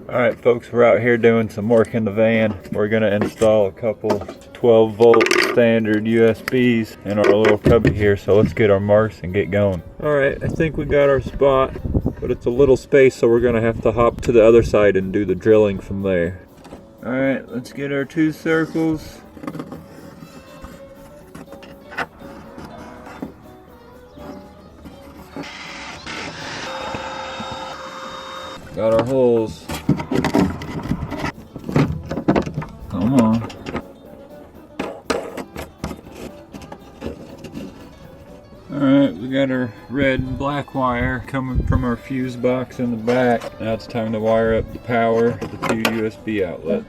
Alright folks, we're out here doing some work in the van. We're going to install a couple 12-volt standard USBs in our little cubby here, so let's get our marks and get going. Alright, I think we got our spot, but it's a little space, so we're going to have to hop to the other side and do the drilling from there. Alright, let's get our 2 circles. Got our holes. Come on. Alright, we got our red and black wire coming from our fuse box in the back. Now it's time to wire up the power, the 2 USB outlets.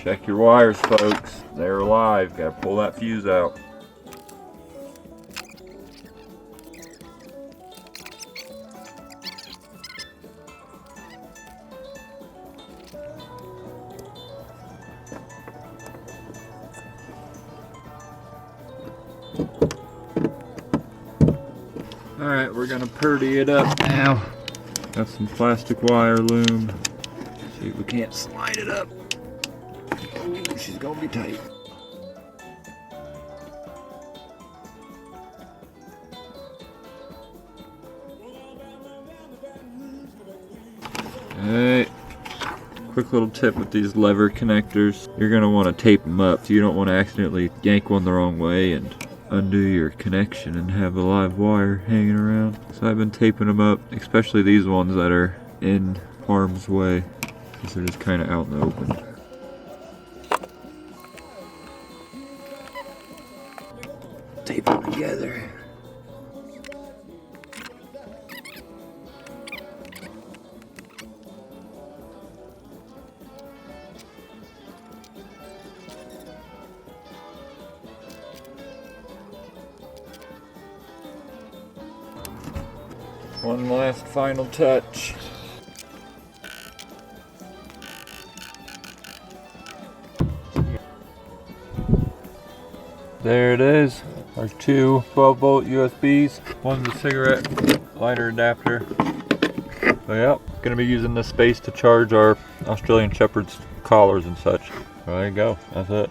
Check your wires, folks. They're alive. Gotta pull that fuse out. Alright, we're gonna purdy it up now. Got some plastic wire loom. See if we can't slide it up. Ooh, she's gonna be tight. Alright, quick little tip with these lever connectors. You're gonna want to tape them up so you don't want to accidentally yank one the wrong way and undo your connection and have a live wire hanging around. So I've been taping them up, especially these ones that are in harm's way, because they're just kind of out in the open. Tape them together. One last final touch. There it is. Our 2 12-volt USBs. One's a cigarette lighter adapter. So yep, gonna be using this space to charge our Australian Shepherd's collars and such. There you go. That's it.